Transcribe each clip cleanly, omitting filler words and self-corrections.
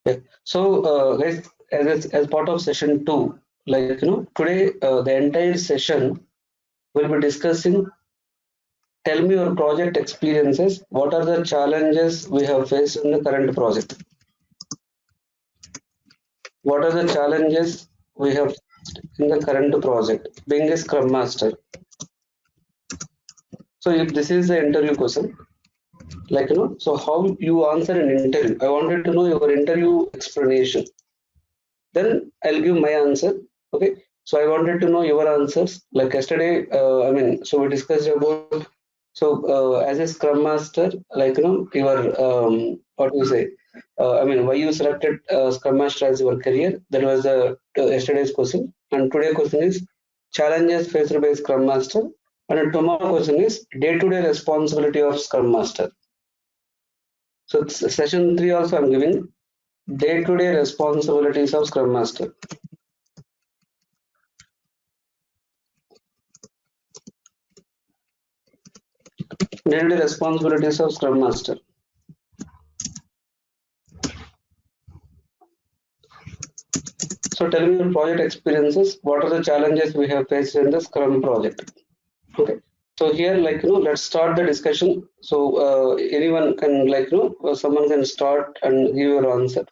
Yeah. So, guys, as part of session two, today the entire session will be discussing. Tell me your project experiences. What are the challenges we have faced in the current project? What are the challenges we have in the current project? Being a Scrum Master. So, if this is the interview question, so how you answer an interview? I wanted to know your interview explanation. Then I'll give my answer. Okay. So I wanted to know your answers. Like yesterday, so we discussed about as a Scrum Master, your what do you say? Why you selected Scrum Master as your career? That was yesterday's question, and today question is challenges faced by Scrum Master, and tomorrow question is day-to-day responsibility of Scrum Master. So session 3 also I'm giving day-to-day responsibilities of Scrum Master. Day-to-day responsibilities of Scrum Master. So tell me your project experiences. What are the challenges we have faced in the Scrum project? Okay. So here, let's start the discussion. So anyone can, someone can start and give your answer.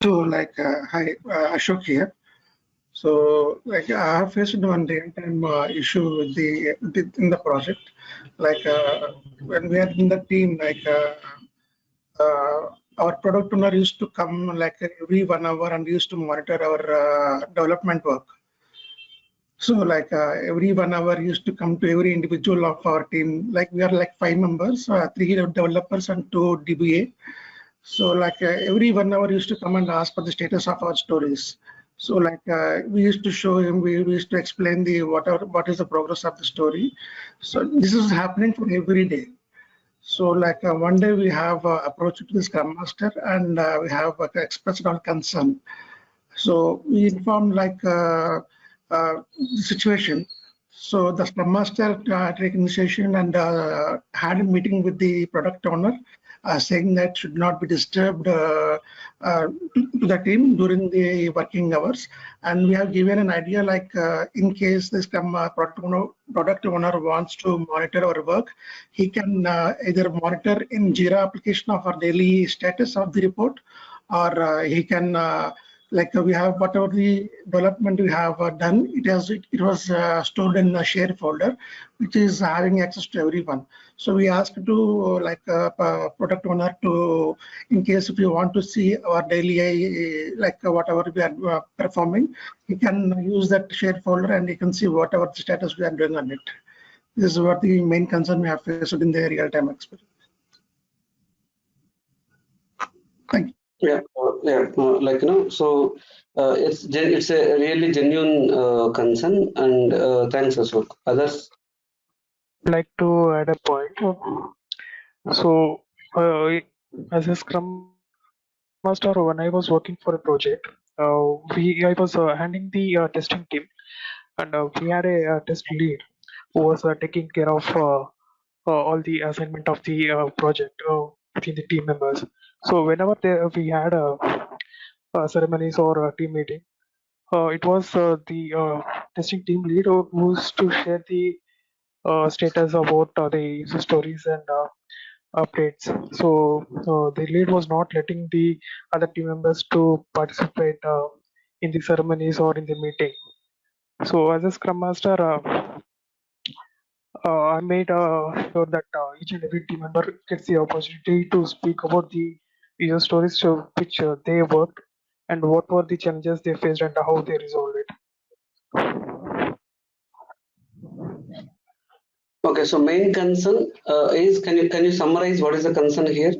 So, hi, Ashok here. So, I have faced one real-time issue in the project. When we are in the team, our product owner used to come every 1 hour and used to monitor our development work. So, every 1 hour used to come to every individual of our team. We are 5 members, 3 developers and 2 DBA. So every 1 hour used to come and ask for the status of our stories. So we used to show him, we used to explain what is the progress of the story. So this is happening for every day. So one day we have approached the Scrum Master and we have expressed our concern. So we informed the situation. So the Scrum Master taken initiation and had a meeting with the product owner, saying that should not be disturbed to the team during the working hours. And we have given an idea in case this product owner wants to monitor our work, he can either monitor in Jira application of our daily status of the report, or he can we have whatever the development we have done, it was stored in a share folder, which is having access to everyone. So we asked to product owner to, in case if you want to see our daily whatever we are performing, you can use that share folder and you can see whatever the status we are doing on it. This is what the main concern we have faced in the real-time experience. Thank you. Yeah, so it's a really genuine concern, and thanks, Ashok. Others? I'd like to add a point. So, as a Scrum Master, when I was working for a project, I was handling the testing team, and we had a test lead who was taking care of all the assignment of the project between the team members. So whenever we had ceremonies or a team meeting, it was the testing team lead who used to share the status about the user stories and updates. So the lead was not letting the other team members to participate in the ceremonies or in the meeting. So as a Scrum Master, I made sure that each and every team member gets the opportunity to speak about the user stories which they worked and what were the challenges they faced and how they resolved it. Okay, so main concern is, can you summarize what is the concern here?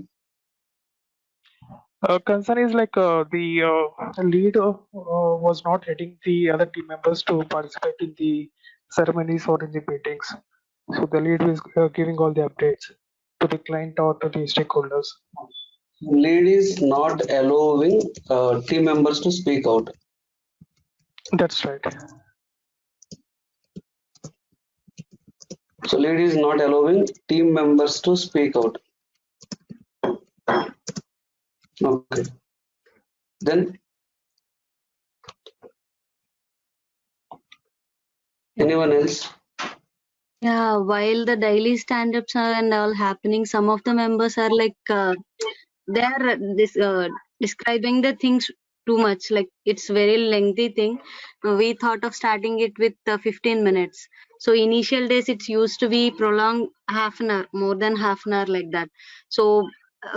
Concern is the lead was not letting the other team members to participate in the ceremonies or in the meetings. So the lead is giving all the updates to the client or to the stakeholders. Lead is not allowing team members to speak out. That's right. So lead is not allowing team members to speak out. Okay. Then anyone else? Yeah, while the daily stand-ups are and all happening, some of the members are like they are describing the things too much. Like it's very lengthy thing. We thought of starting it with 15 minutes. So initial days it used to be prolonged half an hour, more than half an hour like that. So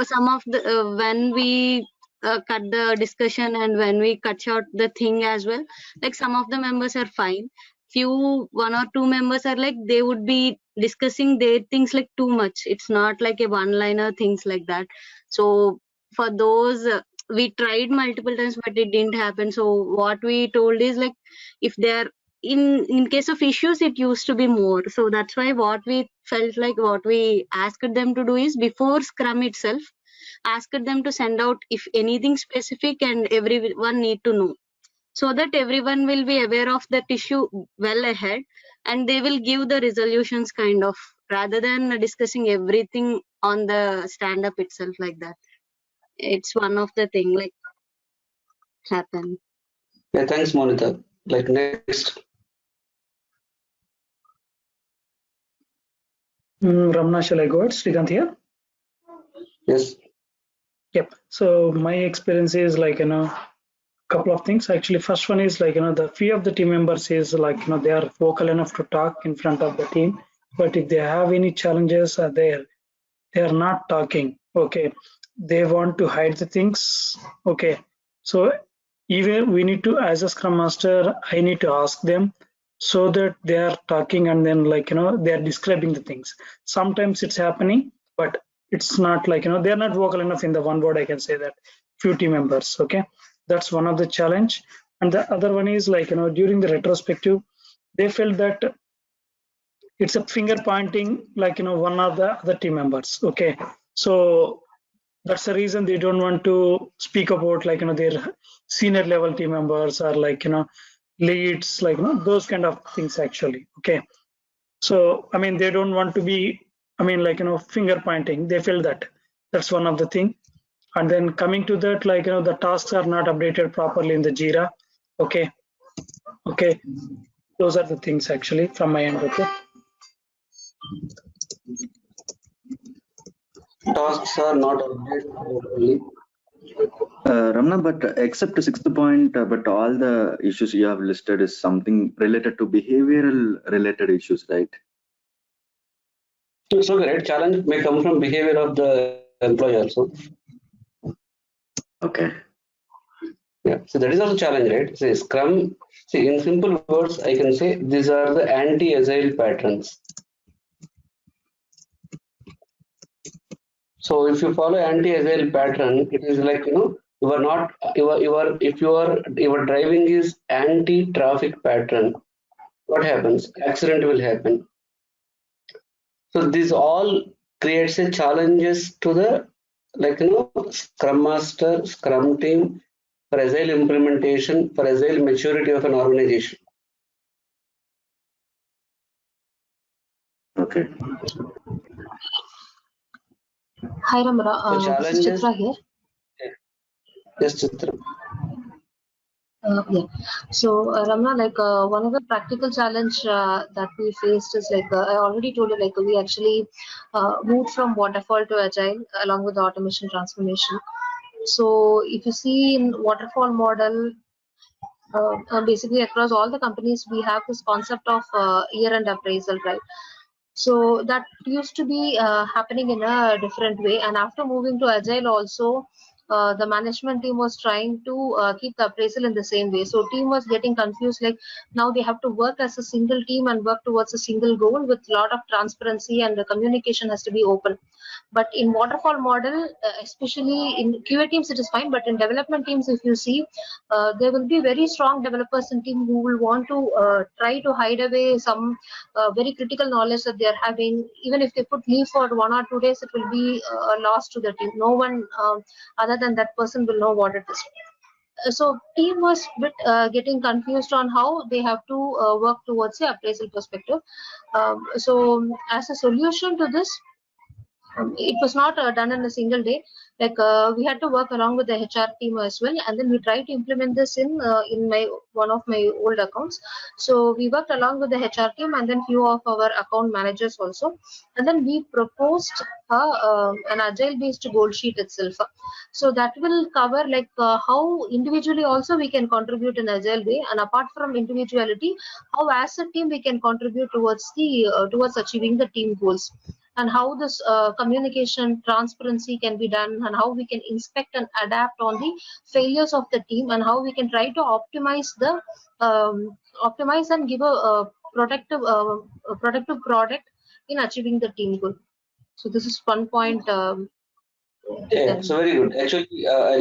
some of the when we cut the discussion and when we cut short the thing as well, like some of the members are fine. Few one or two members are like they would be discussing their things like too much. It's not like a one liner things like that. So for those we tried multiple times but it didn't happen. So what we told is like if they're in case of issues it used to be more. So that's why what we felt like what we asked them to do is before Scrum itself asked them to send out if anything specific and everyone need to know, so that everyone will be aware of that issue well ahead and they will give the resolutions kind of, rather than discussing everything on the stand up itself like that. It's one of the thing like happen. Yeah, thanks, Monita. Like next. Ramna, shall I go ahead? Srikanth here. Yes. Yep. So my experience is like, couple of things. Actually, first one is like, the few of the team members is like, they are vocal enough to talk in front of the team. But if they have any challenges they are not talking. Okay. They want to hide the things. Okay. So even we need to, as a Scrum Master, I need to ask them so that they are talking and then like, they are describing the things. Sometimes it's happening, but it's not like, they are not vocal enough in the one word. I can say that few team members. Okay. That's one of the challenge. And the other one is like, during the retrospective, they felt that it's a finger pointing, like, one of the other team members. Okay. So that's the reason they don't want to speak about like, their senior level team members or like, leads, like, those kind of things actually. Okay. So, I mean, they don't want to be, I mean, like, finger pointing. They feel that that's one of the thing. And then coming to that, like, the tasks are not updated properly in the Jira. Okay. Okay. Those are the things actually from my end. Okay. Tasks are not updated properly. Ramna, but except the sixth point, but all the issues you have listed is something related to behavioral related issues, right? So right, challenge may come from behavior of the employee also. Okay. Yeah, so that is also challenge, right? Say Scrum, see in simple words, I can say these are the anti-agile patterns. So if you follow anti-agile pattern, it is like, you are not, if your driving is anti-traffic pattern, what happens? Accident will happen. So this all creates a challenges to the, like, Scrum Master, Scrum team, for agile implementation, for agile maturity of an organization. Okay. Hi Ramra, The this is challenges. Chitra here. Yes, Chitra. Yeah. So Ramna, like one of the practical challenge that we faced is like I already told you, like we actually moved from waterfall to agile along with the automation transformation. So if you see in waterfall model, basically across all the companies we have this concept of year-end appraisal, right? So that used to be happening in a different way, and after moving to agile also the management team was trying to keep the appraisal in the same way. So team was getting confused, like now they have to work as a single team and work towards a single goal with a lot of transparency, and the communication has to be open. But in waterfall model, especially in QA teams, it is fine. But in development teams, if you see, there will be very strong developers in team who will want to try to hide away some very critical knowledge that they are having. Even if they put leave for 1 or 2 days, it will be a loss to the team. No one other than that person will know what it is. So team was bit getting confused on how they have to work towards the appraisal perspective. So as a solution to this, it was not done in a single day. Like we had to work along with the HR team as well, and then we tried to implement this in one of my old accounts. So we worked along with the HR team and then few of our account managers also, and then we proposed an agile based goal sheet itself. So that will cover like how individually also we can contribute in agile way, and apart from individuality, how as a team we can contribute towards towards achieving the team goals, and how this communication transparency can be done, and how we can inspect and adapt on the failures of the team, and how we can try to optimize and give a productive product in achieving the team goal. So this is one point. Yeah, so very good. Actually, I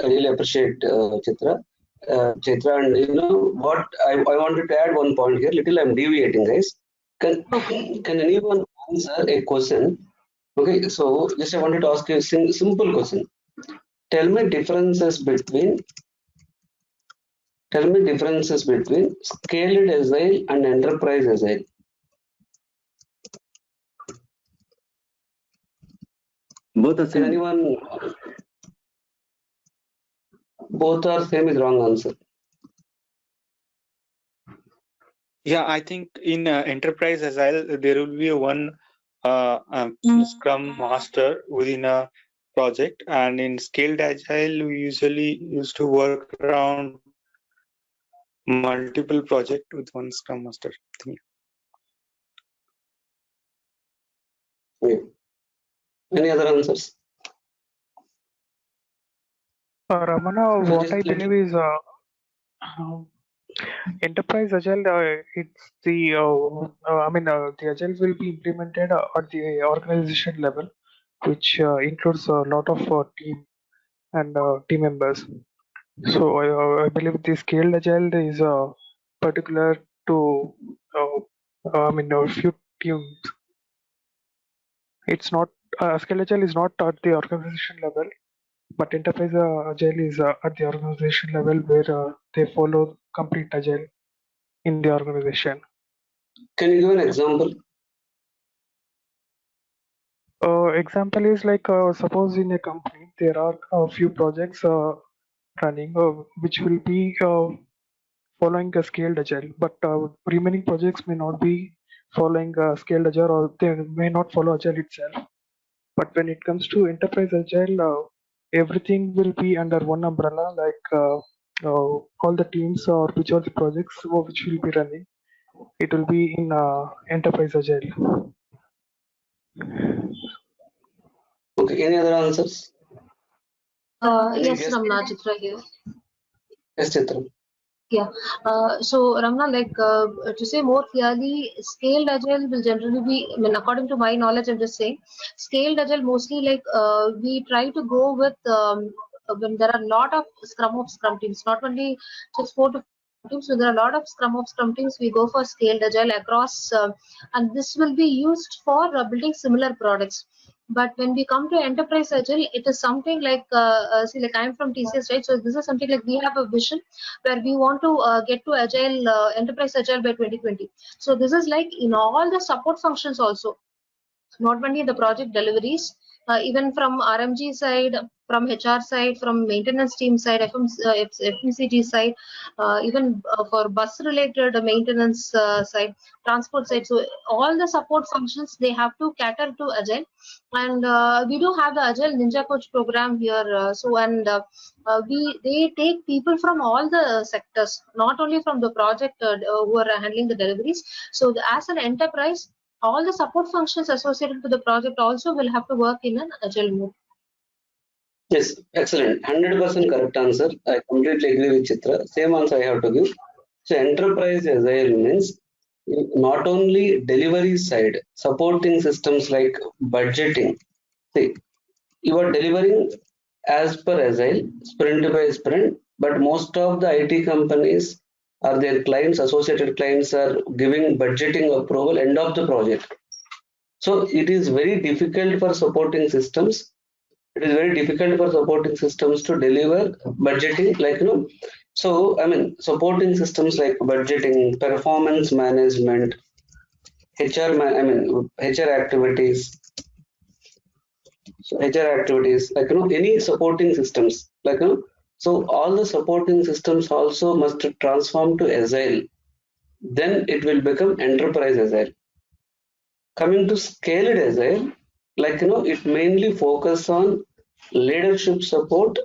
really appreciate Chitra. Chitra, and you know what? I wanted to add one point here. Little, I'm deviating, guys. Can anyone answer a question? Okay, so just I wanted to ask you a simple question. Tell me differences between scaled agile and enterprise agile. Both are Can same. anyone? Both are same is wrong answer. Yeah, I think in enterprise agile there will be one Scrum master within a project, and in scaled agile we usually used to work around multiple projects with one Scrum master. Yeah. Any other answers? Ramana, So what just I believe is enterprise agile. It's the the agile will be implemented at the organization level, which includes a lot of team and team members. So I believe the scaled agile is particular to a few teams. It's not scaled agile is not at the organization level, but enterprise agile is at the organization level where they follow complete agile in the organization. Can you give an example? Example is like suppose in a company there are a few projects running which will be following a scaled agile, but remaining projects may not be following scaled agile, or they may not follow agile itself. But when it comes to enterprise agile, everything will be under one umbrella, like all the teams or which are the projects which will be running. It will be in enterprise agile. Okay, any other answers? Yes, Yes. Ramana, Chitra here. Yes, Chitra. Yeah. So Ramana, like to say more clearly, scaled agile will generally be, I mean, according to my knowledge, I'm just saying, scaled agile mostly like we try to go with when there are a lot of Scrum teams, not only just 4 to 5 teams. So there are a lot of Scrum teams. We go for scaled agile across, and this will be used for building similar products. But when we come to enterprise agile, it is something like see, like I'm from TCS, right? So this is something like we have a vision where we want to get to agile enterprise agile by 2020. So this is like in all the support functions also, not only the project deliveries, even from RMG side, from HR side, from maintenance team side, FMCG side, even for bus related maintenance side, transport side. So all the support functions, they have to cater to agile, and we do have the agile ninja coach program here. They take people from all the sectors, not only from the project who are handling the deliveries. So as an enterprise, all the support functions associated with the project also will have to work in an agile mode. Yes, excellent. 100% correct answer. I completely agree with Chitra. Same answer I have to give. So enterprise agile means not only delivery side, supporting systems like budgeting. See, you are delivering as per agile, sprint by sprint, but most of the IT companies or their clients, associated clients, are giving budgeting approval end of the project. So it is very difficult for supporting systems. It is very difficult for supporting systems to deliver budgeting, like So I mean, supporting systems like budgeting, performance management, HR activities. So HR activities, like any supporting systems, like so all the supporting systems also must transform to Agile. Then it will become enterprise Agile. Coming to scaled Agile, like it mainly focus on leadership support,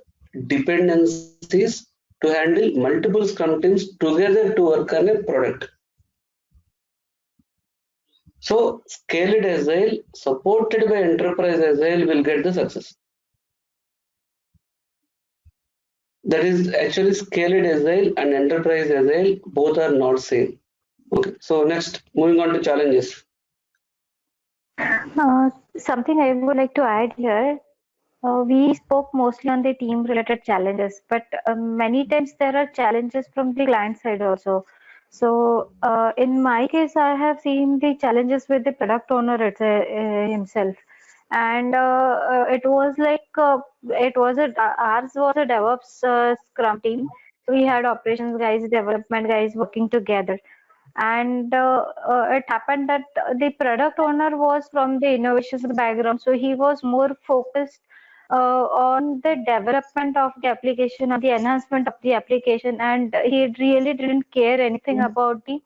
dependencies to handle multiple Scrum teams together to work on a product. So scaled Agile supported by enterprise Agile will get the success. That is actually scaled Agile and enterprise Agile both are not same. Okay, so next moving on to challenges. Something I would like to add here. We spoke mostly on the team related challenges, but many times there are challenges from the client side also. So in my case, I have seen the challenges with the product owner himself. And it was like ours was a DevOps Scrum team. We had operations guys, development guys working together, and it happened that the product owner was from the innovations background, so he was more focused on the development of the application, on the enhancement of the application, and he really didn't care anything about the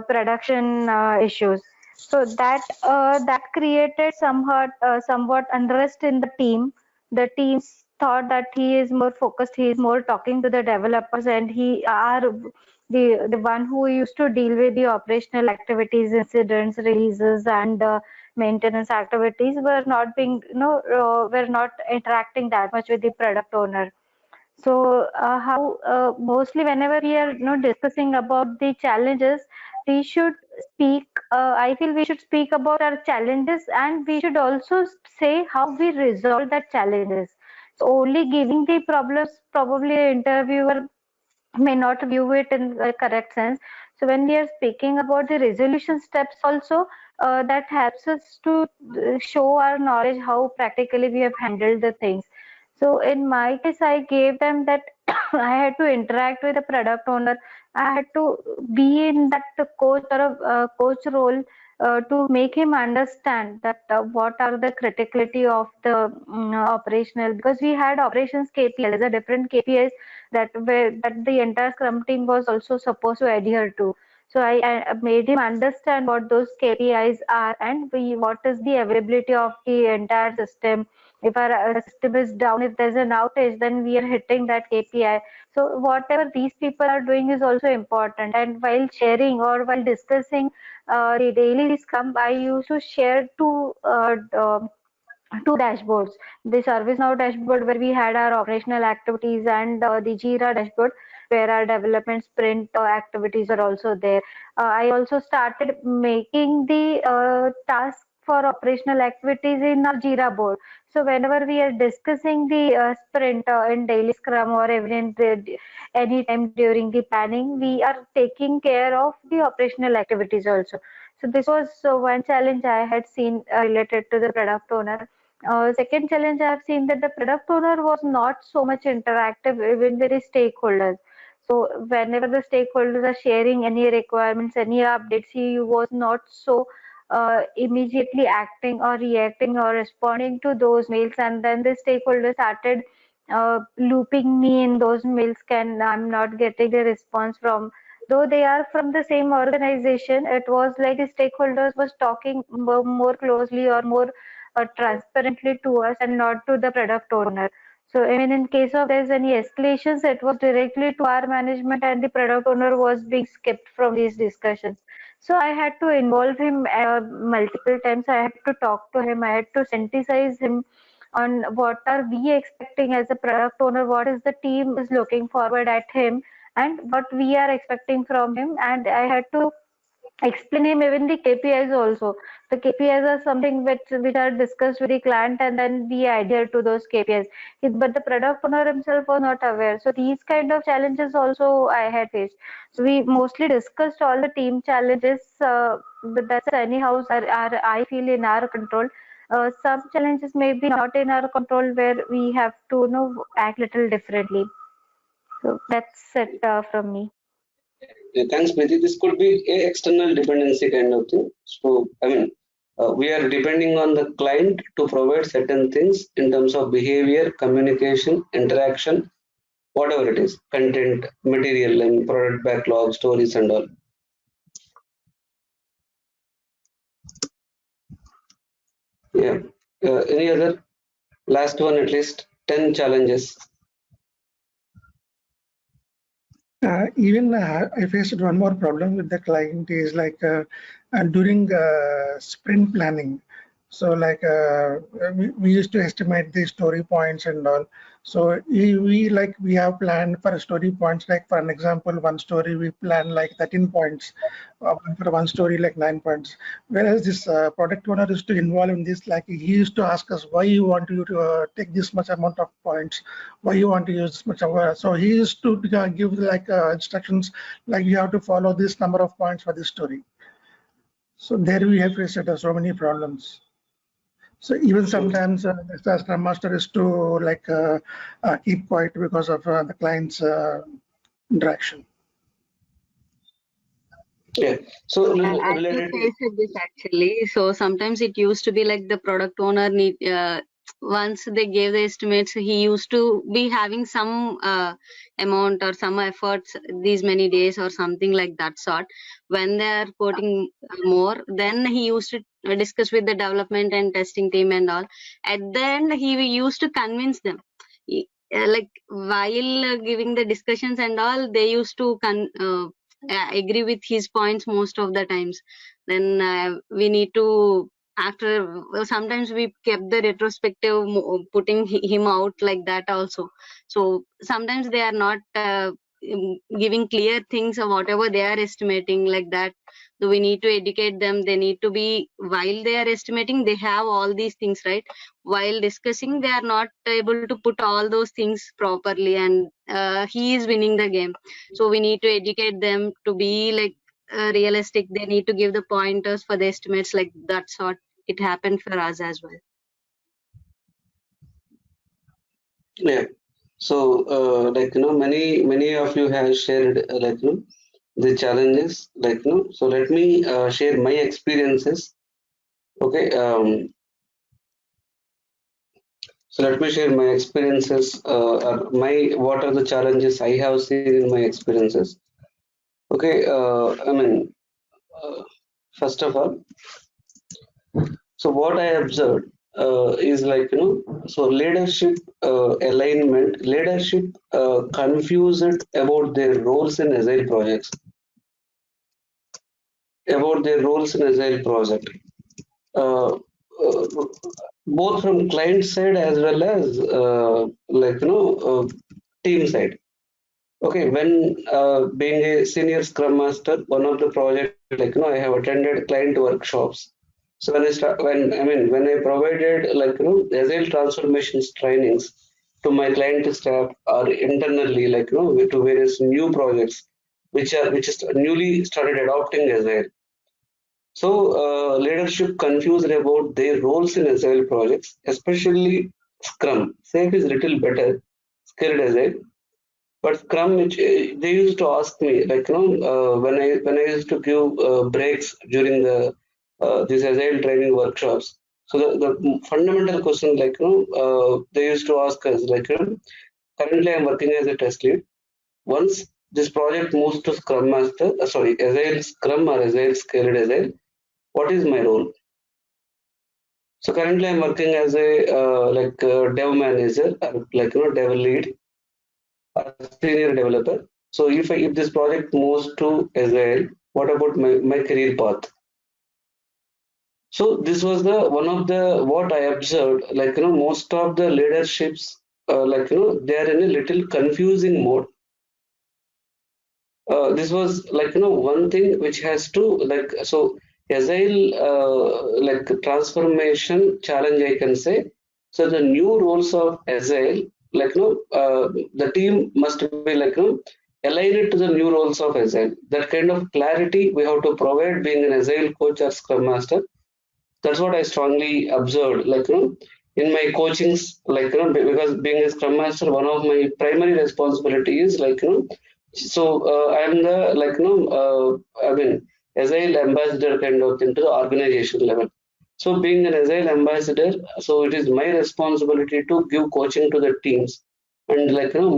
production issues. So that created somewhat unrest in the team. The teams thought that he is more focused, he is more talking to the developers, and he are the one who used to deal with the operational activities, incidents, releases, and maintenance activities were not being were not interacting that much with the product owner. So how mostly whenever we are discussing about the challenges, we should speak. I feel we should speak about our challenges, and we should also say how we resolve that challenges. So only giving the problems, probably the interviewer may not view it in the correct sense. So when we are speaking about the resolution steps also, that helps us to show our knowledge how practically we have handled the things. So in my case, I gave them that I had to interact with the product owner. I had to be in that coach or a coach role to make him understand that what are the criticality of the operational, because we had operations KPIs, the different KPIs that the entire Scrum team was also supposed to adhere to. So I made him understand what those KPIs are, and what is the availability of the entire system. If our system is down, if there's an outage, then we are hitting that KPI. So whatever these people are doing is also important. And while sharing or while discussing the daily Scrum, I used to share two dashboards: the ServiceNow dashboard where we had our operational activities, and the Jira dashboard where our development sprint activities are also there. I also started making the task for operational activities in our Jira board. So whenever we are discussing the sprint in daily Scrum or any time during the planning, we are taking care of the operational activities also. So this was one challenge I had seen related to the product owner. Second challenge I have seen that the product owner was not so much interactive even with the stakeholders. So whenever the stakeholders are sharing any requirements, any updates, he was not so immediately acting or reacting or responding to those mails, and then the stakeholders started looping me in those mails. Can I'm not getting the response from, though they are from the same organization. It was like the stakeholders was talking more closely or more transparently to us and not to the product owner. So even in case of there's any escalations, it was directly to our management, and the product owner was being skipped from these discussions. So I had to involve him multiple times. I had to talk to him. I had to synthesize him on what are we expecting as a product owner, what is the team is looking forward at him, and what we are expecting from him. And I had to explain him even the KPIs also. The KPIs are something which are discussed with the client, and then we adhere to those KPIs. But the product owner himself was not aware. So these kind of challenges also I had faced. So we mostly discussed all the team challenges, but that's anyhow are I feel in our control. Some challenges may be not in our control where we have to act little differently. So that's it from me. Yeah, thanks, Preeti. This could be a external dependency kind of thing. So, I mean, we are depending on the client to provide certain things in terms of behavior, communication, interaction, whatever it is, content, material, and product backlog, stories, and all. Yeah. Any other? Last one, at least 10 challenges. Even I faced one more problem with the client is like during sprint planning. So like we used to estimate the story points and all. So we have planned for story points, like for an example, one story we plan like 13 points, for one story like 9 points. Whereas this product owner is to involve in this, like he used to ask us why you want to take this much amount of points, why you want to use this much of. So he used to give like instructions like you have to follow this number of points for this story. So there we have faced so many problems. So even sometimes the Scrum Master is to like keep quiet because of the client's interaction. Yeah. So I related to faced this actually. So sometimes it used to be like the product owner need once they gave the estimates, he used to be having some amount or some efforts these many days or something like that sort. When they are quoting more, then he used to discuss with the development and testing team and all. At the end, he used to convince them. Like while giving the discussions and all, they used to agree with his points most of the times. Then we need to sometimes we kept the retrospective putting him out like that also. So sometimes they are not giving clear things of whatever they are estimating like that. So we need to educate them. They need to be, while they are estimating, they have all these things, right? While discussing, they are not able to put all those things properly, and he is winning the game. So we need to educate them to be like realistic. They need to give the pointers for the estimates like that sort. It happened for us as well. Yeah. So like many of you have shared like the challenges, like so let me share my experiences. Okay. So let me share my experiences, or what are the challenges I have seen in my experiences. Okay. I mean, first of all, so what I observed is like so leadership alignment, leadership confused about their roles in agile projects, both from client side as well as like team side. Okay, when being a senior scrum master, one of the project, like I have attended client workshops. So when I provided like agile transformations trainings to my client staff or internally, like to various new projects which is newly started adopting agile. So leadership confused about their roles in agile projects, especially Scrum. Safe is little better, skilled agile. But Scrum, which they used to ask me, like when I used to give breaks during the these agile training workshops. So the fundamental question, like they used to ask us, like currently I'm working as a test lead. Once this project moves to Scrum Master, Agile Scrum or Agile Scaled Agile, what is my role? So currently I'm working as a dev manager, or like dev lead, a senior developer. So if this project moves to Agile, what about my career path? So this was the one of the what I observed, like most of the leaderships they are in a little confusing mode. This was like one thing which has to like, so Agile like transformation challenge, I can say. So the new roles of Agile, like the team must be like aligned to the new roles of Agile. That kind of clarity we have to provide being an Agile coach or Scrum Master. That's what I strongly observed, like in my coachings, like because being a Scrum Master, one of my primary responsibility is like so I am the like I mean Agile ambassador kind of thing to the organization level. So being an Agile ambassador, so it is my responsibility to give coaching to the teams and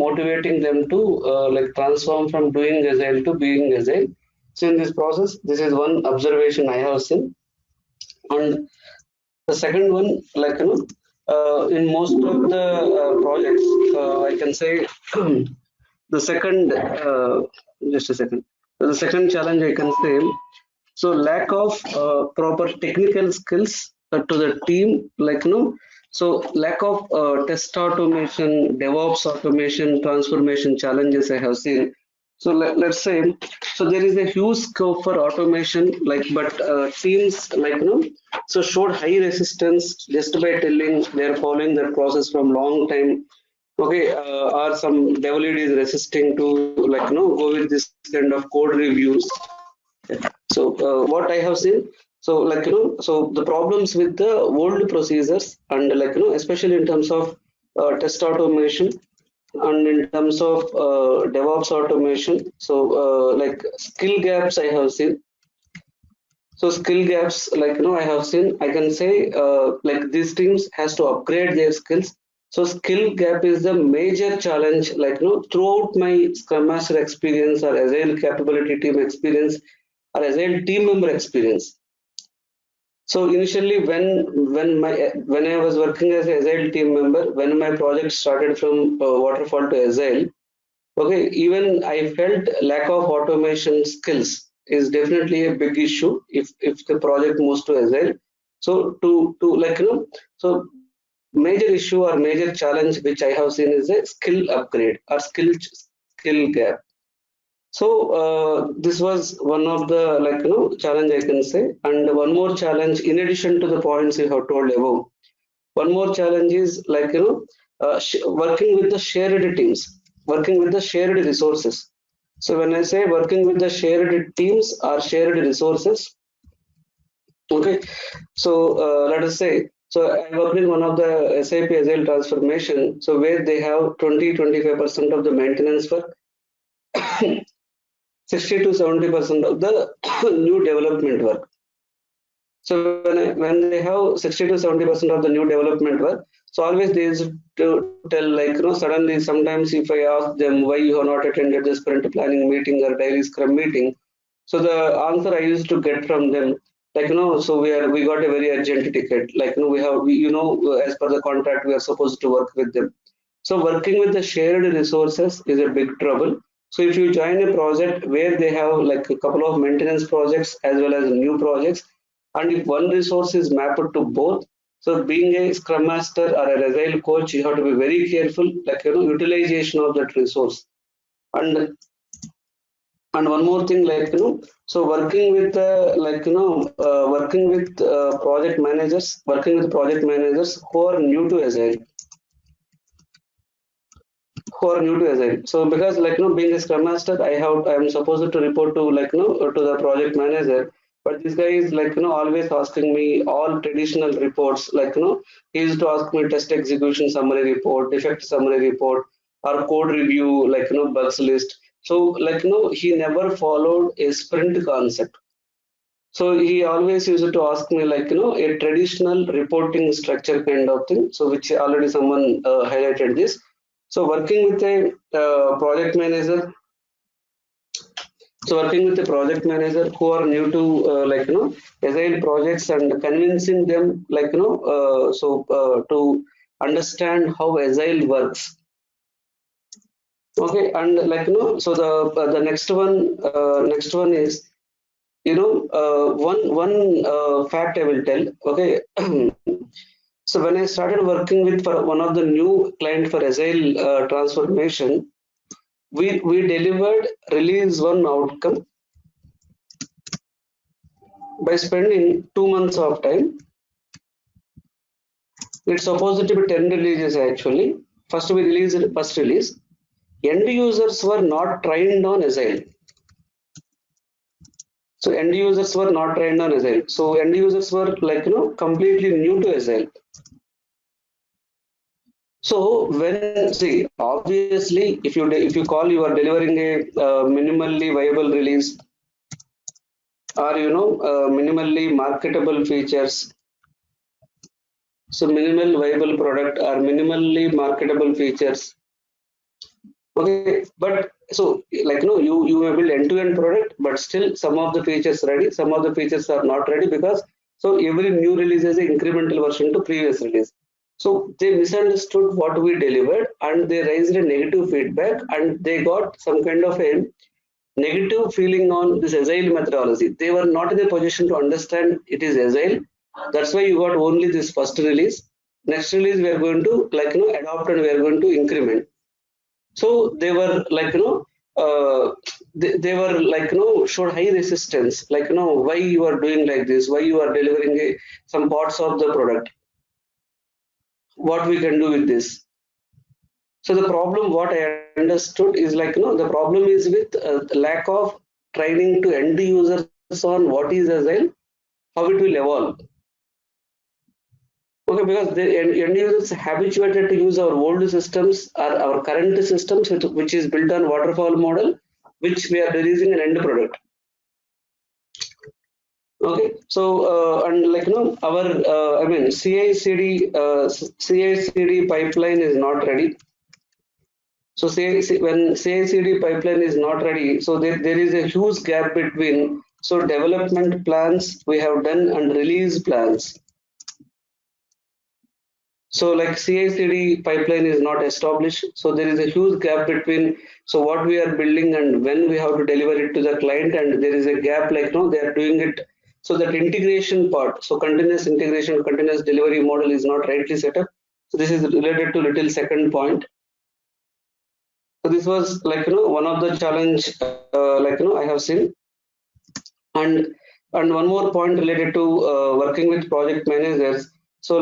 motivating them to transform from doing Agile to being Agile. So in this process, this is one observation I have seen. And the second one, in most of the projects, I can say the second, just a second, the second challenge I can say, so lack of proper technical skills to the team, so lack of test automation, DevOps automation, transformation challenges I have seen. So let's say, so there is a huge scope for automation, but teams so showed high resistance just by telling they are following that process from long time. Okay, or some developer is resisting to go with this kind of code reviews. So what I have seen, so so the problems with the old procedures and especially in terms of test automation and in terms of DevOps automation, so skill gaps I have seen. So skill gaps, I have seen, I can say these teams has to upgrade their skills. So skill gap is the major challenge, throughout my Scrum Master experience or Agile capability team experience or Agile team member experience. So initially when I was working as an Agile team member, when my project started from waterfall to Agile, okay, even I felt lack of automation skills is definitely a big issue if the project moves to Agile. So so major issue or major challenge which I have seen is a skill upgrade or skill gap. So this was one of the challenge I can say. And one more challenge in addition to the points you have told above, one more challenge is working with the shared teams, working with the shared resources. So when I say working with the shared teams or shared resources, okay, so let us say, so I worked in one of the SAP Agile transformation, so where they have 20-25% of the maintenance work, 60 to 70% of the new development work. So when they have 60 to 70% of the new development work, so always they used to tell suddenly sometimes if I ask them why you have not attended the sprint planning meeting or daily scrum meeting, so the answer I used to get from them so we got a very urgent ticket, we as per the contract we are supposed to work with them. So working with the shared resources is a big trouble. So if you join a project where they have a couple of maintenance projects as well as new projects, and if one resource is mapped to both, so being a Scrum Master or an Agile coach, you have to be very careful, utilization of that resource. And one more thing, so working with working with project managers who are new to Agile. So because being a Scrum Master, I am supposed to report to to the project manager. But this guy is always asking me all traditional reports. He used to ask me test execution summary report, defect summary report, or code review, bugs list. So he never followed a sprint concept. So he always used to ask me a traditional reporting structure kind of thing. So which already someone highlighted this. So working with a project manager. So working with a project manager who are new to Agile projects and convincing them to understand how Agile works. Okay, and so the next one is one fact I will tell. Okay, so when I started working with one of the new client for Agile transformation, we delivered release 1 outcome by spending 2 months of time. It's supposed to be 10 releases actually. First we released first release. End users were not trained on Agile. So end users were not trained on Agile. So end users were completely new to Agile. So when obviously if you call you are delivering a minimally viable release or minimally marketable features, So minimal viable product or minimally marketable features. Okay, but so like you may build end-to-end product, but still some of the features ready, some of the features are not ready, because so every new release is an incremental version to previous release. So they misunderstood what we delivered and they raised a negative feedback and they got some kind of a negative feeling on this agile methodology. They were not in a position to understand it is agile. That's why you got only this first release. Next release we are going to adopt and we are going to increment. So they were they were showed high resistance, why you are doing like this, why you are delivering some parts of the product, what we can do with this. So the problem, what I understood is the problem is with the lack of training to end users on what is agile, how it will evolve. Okay, because the end users habituated to use our old systems or our current systems, which is built on waterfall model, which we are releasing an end product. Okay, so and our I mean CI/CD pipeline is not ready. So when CI/CD pipeline is not ready, so there is a huge gap between development plans we have done and release plans. So CI/CD pipeline is not established, so there is a huge gap between what we are building and when we have to deliver it to the client, and there is a gap they are doing it. So that integration part, so continuous integration, continuous delivery model is not rightly set up. So this is related to little second point. So this was one of the challenge I have seen, and one more point related to working with project managers. So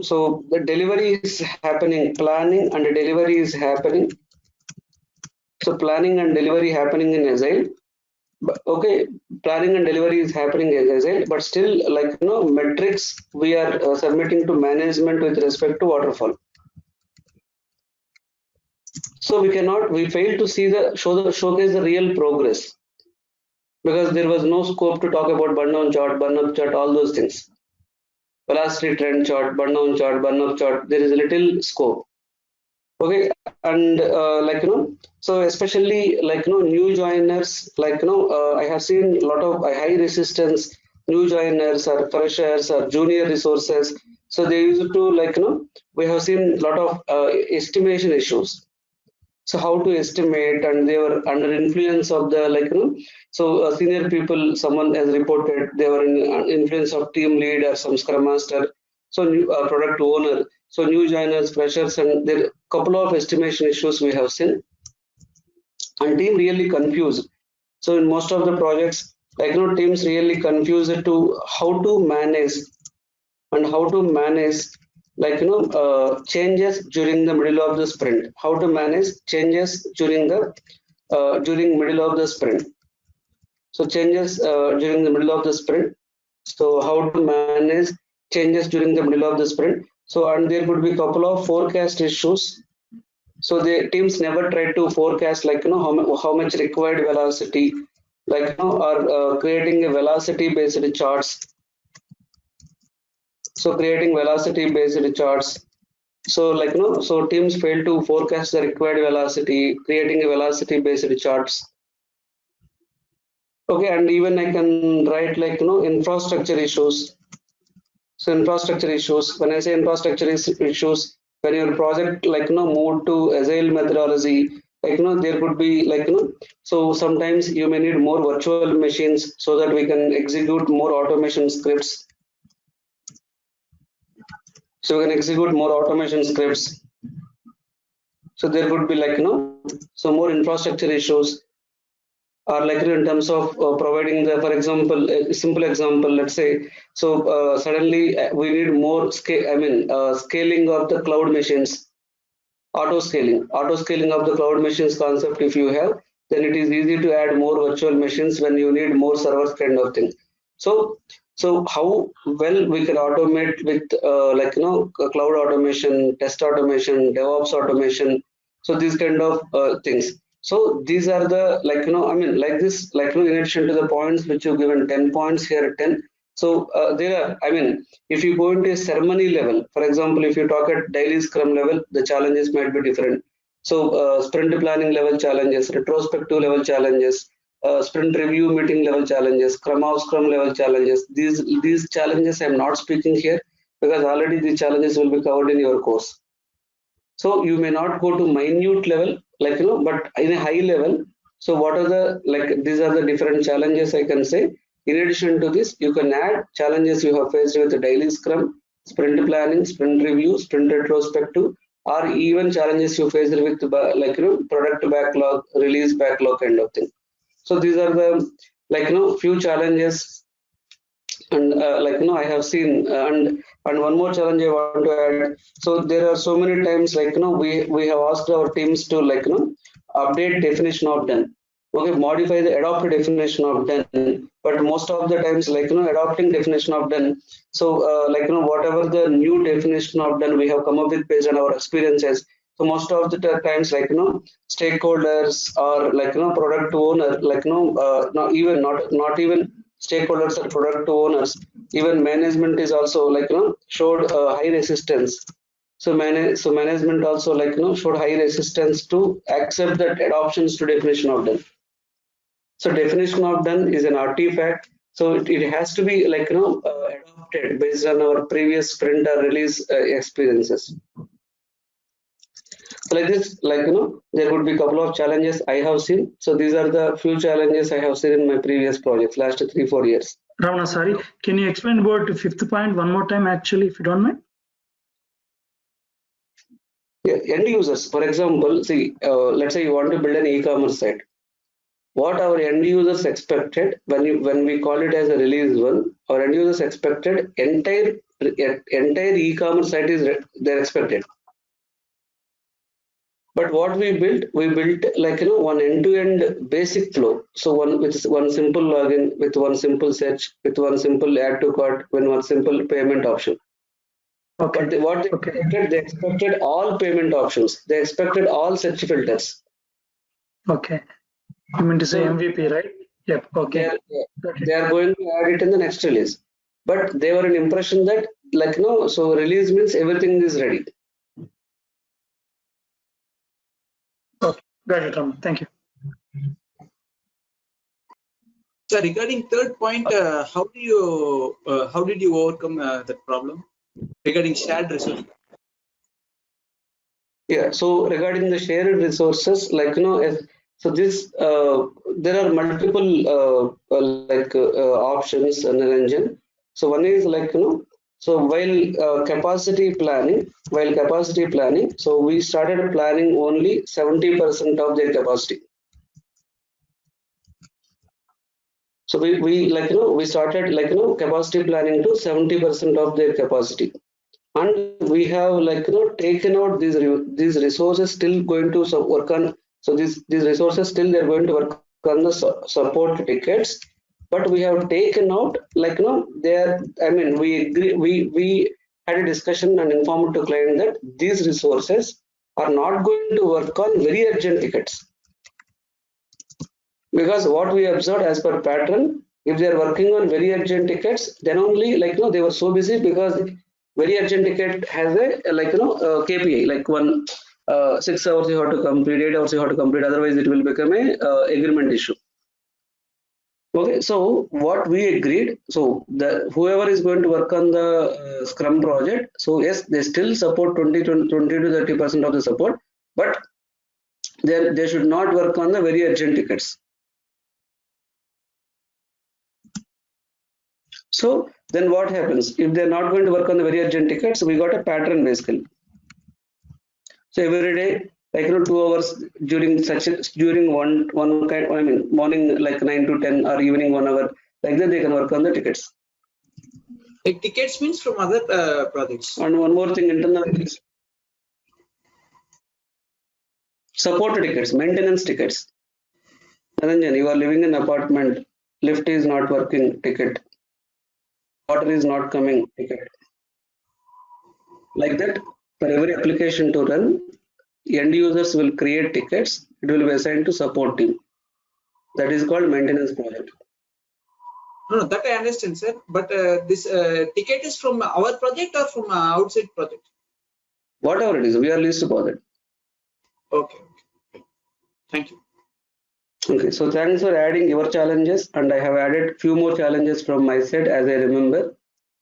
so the delivery is happening, planning and delivery is happening. So planning and delivery happening in Agile. Okay, planning and delivery is happening in Agile, but still metrics we are submitting to management with respect to waterfall. So we fail to see showcase the real progress, because there was no scope to talk about burn down chart, burn up chart, all those things. Velocity trend chart, burn down chart, burn up chart, there is a little scope. Okay, and so especially new joiners, I have seen a lot of high resistance new joiners or freshers or junior resources. So they used to we have seen a lot of estimation issues. So how to estimate, and they were under influence of the so senior people, someone has reported they were in influence of team lead or some scrum master, so new product owner, so new joiners, freshers, and there are a couple of estimation issues we have seen, and team really confused. So in most of the projects, teams really confused to how to manage and how to manage changes during the middle of the sprint, how to manage changes during the middle of the sprint. So changes during the middle of the sprint. So how to manage changes during the middle of the sprint. So, and there could be a couple of forecast issues. So the teams never try to forecast how much required velocity, or creating a velocity based charts. So creating velocity based charts. So so teams fail to forecast the required velocity, creating a velocity based charts. Okay, and even I can write infrastructure issues. So infrastructure issues, when I say infrastructure issues, when your project move to agile methodology, there could be so sometimes you may need more virtual machines so that we can execute more automation scripts. So we can execute more automation scripts. So there could be so more infrastructure issues, or in terms of providing the, for example, a simple example, let's say, so suddenly we need more scaling of the cloud machines, auto scaling of the cloud machines concept. If you have, then it is easy to add more virtual machines when you need more servers kind of thing. So how well we can automate with cloud automation, test automation, DevOps automation. So these kind of things. So these are the in addition to the points which you've given 10 points here 10. So there are, I mean, if you go into a ceremony level, for example, if you talk at daily scrum level, the challenges might be different. So sprint planning level challenges, retrospective level challenges, sprint review meeting level challenges, scrum house scrum level challenges. These challenges I'm not speaking here because already these challenges will be covered in your course. So you may not go to minute level, like, but in a high level. So what are the, like, these are the different challenges I can say. In addition to this, you can add challenges you have faced with the daily scrum, sprint planning, sprint review, sprint retrospective, or even challenges you faced with like, product backlog, release backlog kind of thing. So these are the, like, few challenges, and like, I have seen, and one more challenge I want to add. So there are so many times, like, we have asked our teams to, like, update definition of done. Okay, modify the adopt definition of done, but most of the times, like, adopting definition of done. So like, whatever the new definition of done we have come up with based on our experiences. So most of the times, like, stakeholders or, like, product owner, like, not even stakeholders or product owners, even management is also, like, showed high resistance. So management also, like, showed high resistance to accept that adoptions to definition of done. So definition of done is an artifact. So it has to be, like, adopted based on our previous sprint or release experiences. So like this, like, there would be a couple of challenges I have seen. So these are the few challenges I have seen in my previous projects, last 3-4 years. Ravana, sorry, can you explain about the fifth point one more time, actually, if you don't mind? Yeah, end users, for example, see, let's say you want to build an e-commerce site. What our end users expected when we call it as a release one, our end users expected entire e-commerce site is they're expected. But what we built, like, one end-to-end basic flow. So with one simple login, with one simple search, with one simple add to cart, with one simple payment option. Okay. But they expected all payment options. They expected all search filters. Okay. You mean to say MVP, right? Yep. Okay. They are going to add it in the next release. But they were an impression that, like, so release means everything is ready. Okay. Got it, Ram. Thank you. So regarding third point, how did you overcome that problem regarding shared resources? Yeah. So regarding the shared resources, like, so this there are multiple options in an engine. So one is, like, so while capacity planning, so we started planning only 70% of their capacity. So we like, we started, like, capacity planning to 70% of their capacity, and we have, like, taken out these resources still going to work on. So these resources still they're going to work on the support tickets, but we have taken out, like, there. I mean, we had a discussion and informed to client that these resources are not going to work on very urgent tickets. Because what we observed as per pattern, if they are working on very urgent tickets, then only, like, they were so busy because very urgent ticket has a, like, KPI, like 6 hours you have to complete, 8 hours you have to complete, otherwise it will become a agreement issue. Okay, so what we agreed, so whoever is going to work on the Scrum project, so yes, they still support 20 to 30% of the support, but they should not work on the very urgent tickets. So then what happens if they're not going to work on the very urgent tickets? We got a pattern basically. So every day, like, 2 hours during one kind, I mean, morning, like 9 to 10, or evening 1 hour, like that they can work on the tickets. Like tickets means from other projects. And one more thing, internal support tickets, maintenance tickets. Naranjan, you are living in an apartment, lift is not working, ticket. Water is not coming, ticket. Like that, for every application to run, end users will create tickets. It will be assigned to support team. That is called maintenance project. No, that I understand, sir. But this ticket is from our project or from outside project? Whatever it is, we are least bothered. Okay. Thank you. Okay, so thanks for adding your challenges, and I have added few more challenges from my side as I remember.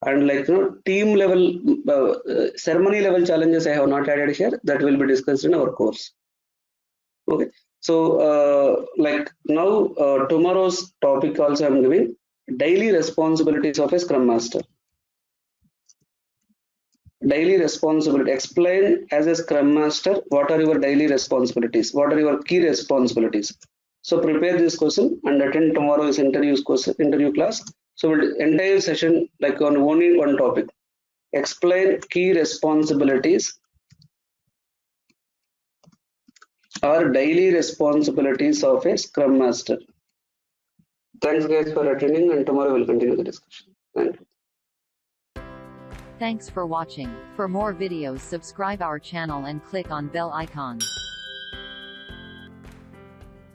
And like team level, ceremony level challenges I have not added here. That will be discussed in our course. Okay, so like now tomorrow's topic also I'm giving daily responsibilities of a Scrum Master. Daily responsibility. Explain as a Scrum Master what are your daily responsibilities. What are your key responsibilities. So prepare this question and attend tomorrow's interview class. So entire session like on only one topic. Explain key responsibilities or daily responsibilities of a Scrum Master. Thanks guys for attending, and tomorrow we'll continue the discussion. Thank you. Thanks for watching. For more videos, subscribe our channel and click on bell icon.